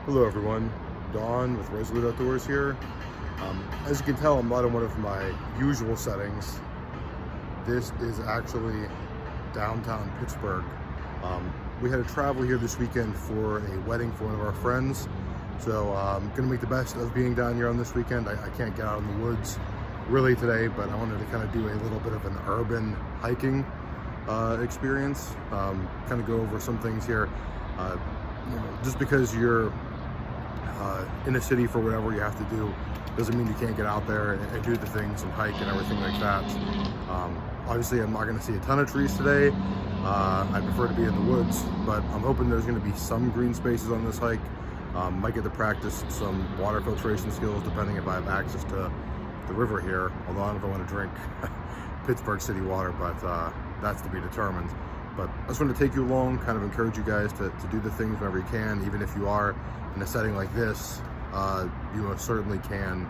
Hello everyone, Don with Resolute Outdoors here. As you can tell, I'm not in one of my usual settings. This is actually downtown Pittsburgh. We had to travel here this weekend for a wedding for one of our friends. So I'm gonna make the best of being down here on this weekend. I can't get out in the woods really today, but I wanted to kind of do a little bit of an urban hiking experience. Kind of go over some things here. Just because you're in a city for whatever you have to do doesn't mean you can't get out there and do the things and hike and everything like that. Obviously I'm not going to see a ton of trees today. I prefer to be in the woods, but I'm hoping there's going to be some green spaces on this hike. Might get to practice some water filtration skills depending if I have access to the river here, although I don't know if I want to drink Pittsburgh city water, but that's to be determined. But I just want to take you along, kind of encourage you guys to do the things whenever you can. Even if you are in a setting like this, you most certainly can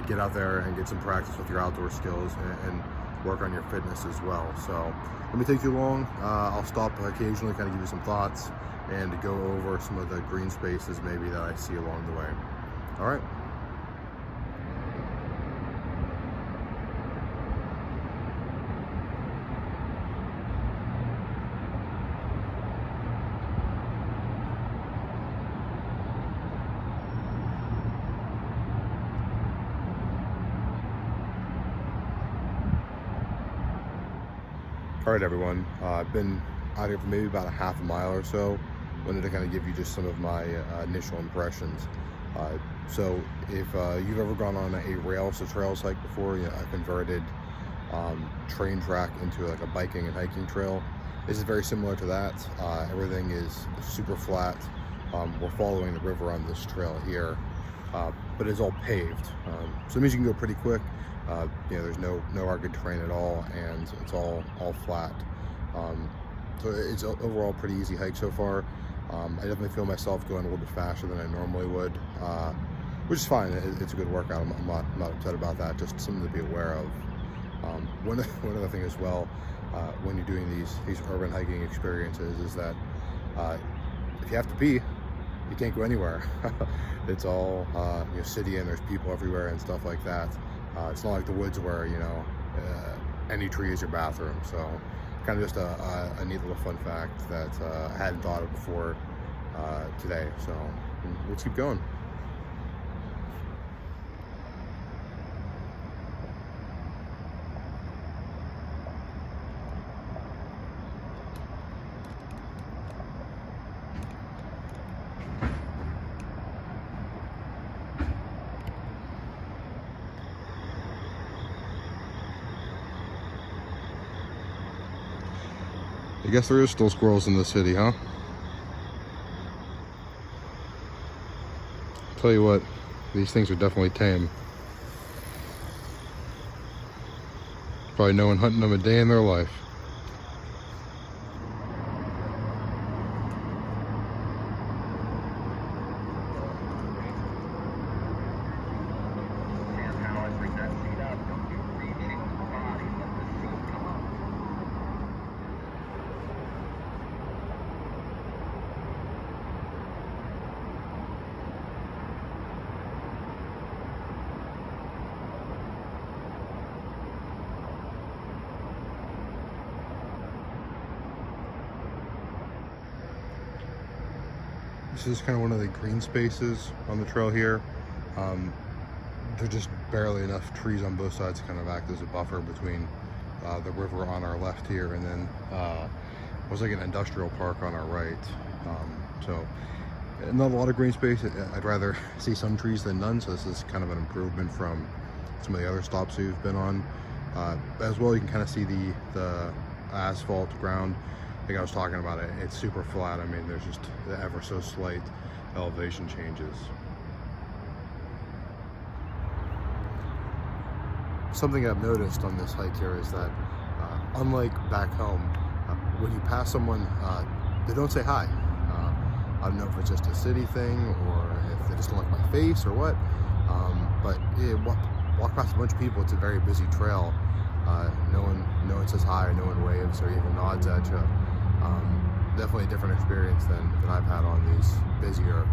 get out there and get some practice with your outdoor skills and work on your fitness as well. So let me take you along. I'll stop occasionally, kind of give you some thoughts and to go over some of the green spaces maybe that I see along the way. All right. All right, everyone. I've been out here for maybe about a half a mile or so. Wanted to kind of give you just some of my initial impressions. So if you've ever gone on a rails to trails hike before, a converted train track into like a biking and hiking trail, this is very similar to that. Everything is super flat. We're following the river on this trail here, but it's all paved. So it means you can go pretty quick. There's no rugged terrain at all, and it's all flat. So it's overall a pretty easy hike so far. I definitely feel myself going a little bit faster than I normally would, which is fine. It's a good workout. I'm not upset about that. Just something to be aware of. One other thing as well, when you're doing these urban hiking experiences, is that if you have to pee, you can't go anywhere. It's all city, and there's people everywhere and stuff like that. It's not like the woods where any tree is your bathroom. So kind of just a neat little fun fact that I hadn't thought of before today. So let's keep going. I guess there is still squirrels in the city, huh? Tell you what, these things are definitely tame. Probably no one hunting them a day in their life. This is kind of one of the green spaces on the trail here. There's just barely enough trees on both sides to kind of act as a buffer between the river on our left here and then what's like an industrial park on our right. So not a lot of green space. I'd rather see some trees than none, so this is kind of an improvement from some of the other stops we've been on. As well, you can kind of see the asphalt ground. Like I was talking about, it's super flat. I mean, there's just the ever so slight elevation changes. Something I've noticed on this hike here is that unlike back home, when you pass someone, they don't say hi. I don't know if it's just a city thing or if they just don't like my face or what, but walk past a bunch of people. It's a very busy trail. No one says hi, no one waves or even nods at you. definitely a different experience than I've had on these busier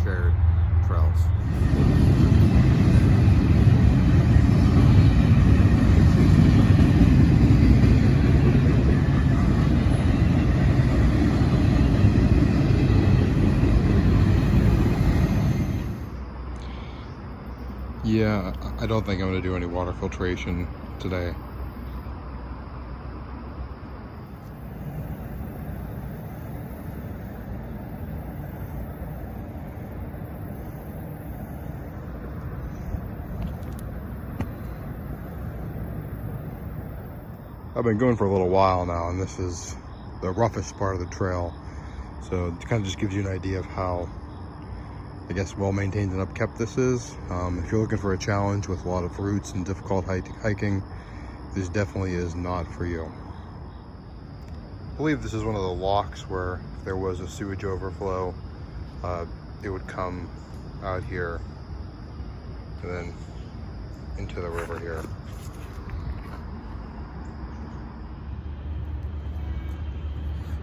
shared trails. Yeah, I don't think I'm going to do any water filtration today. I've been going for a little while now, and this is the roughest part of the trail. So it kind of just gives you an idea of how, I guess, well-maintained and upkept this is. If you're looking for a challenge with a lot of routes and difficult hiking, this definitely is not for you. I believe this is one of the locks where if there was a sewage overflow, it would come out here and then into the river here.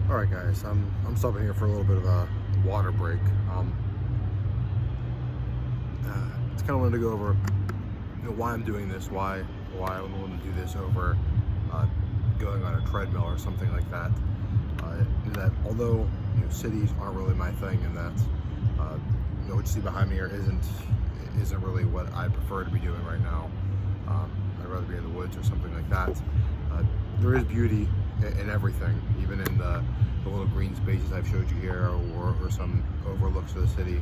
All right, guys, I'm stopping here for a little bit of a water break. Just kind of wanted to go over, why I'm doing this, why I would want to do this over going on a treadmill or something like that. That although cities aren't really my thing, and that what you see behind me here isn't really what I prefer to be doing right now. I'd rather be in the woods or something like that. There is beauty in everything, even in the little green spaces I've showed you here, or some overlooks of the city.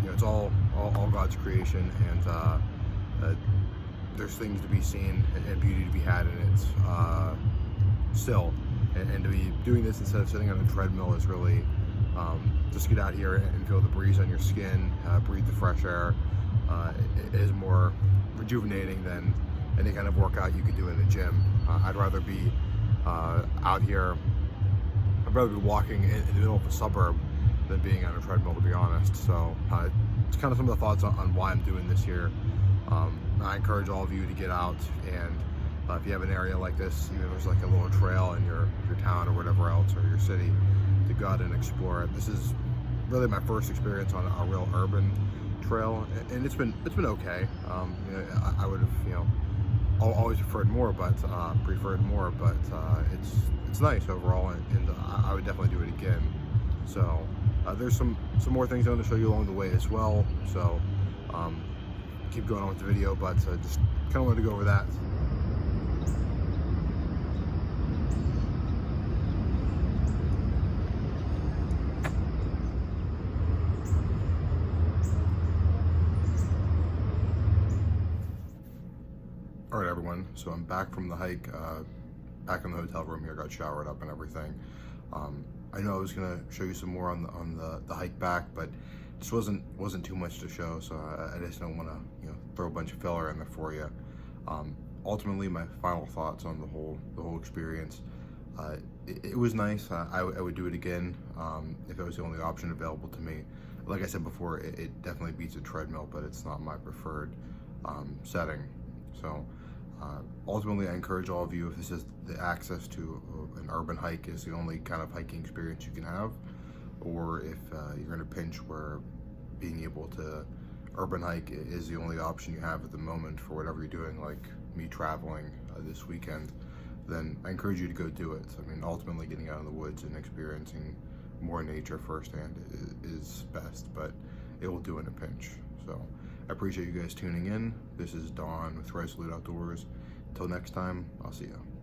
It's all God's creation, and there's things to be seen and beauty to be had in it still. And to be doing this instead of sitting on a treadmill is really just get out here and feel the breeze on your skin, breathe the fresh air. It is more rejuvenating than any kind of workout you could do in the gym. I'd rather be out here. I'd rather be walking in the middle of a suburb than being on a treadmill, to be honest. So it's kind of some of the thoughts on why I'm doing this here. I encourage all of you to get out, and if you have an area like this, even if there's like a little trail in your town or whatever else, or your city, to go out and explore it. This is really my first experience on a real urban trail, and it's been okay. I would have always preferred more, but it's nice overall, and I would definitely do it again. So there's some more things I want to show you along the way as well. So keep going on with the video, but just kind of wanted to go over that. All right, everyone, so I'm back from the hike, back in the hotel room here, got showered up and everything. I know I was gonna show you some more on the hike back, but just wasn't too much to show, so I just don't want to throw a bunch of filler in there for you. Ultimately, my final thoughts on the whole experience. It was nice. I would do it again if it was the only option available to me. Like I said before, it definitely beats a treadmill, but it's not my preferred setting. So ultimately, I encourage all of you, if this is the access to an urban hike is the only kind of hiking experience you can have, or if you're in a pinch where being able to urban hike is the only option you have at the moment for whatever you're doing, like me traveling this weekend, then I encourage you to go do it. I mean, ultimately getting out in the woods and experiencing more nature firsthand is best, but it will do in a pinch. So I appreciate you guys tuning in. This is Don with Resolute Outdoors. Until next time, I'll see you.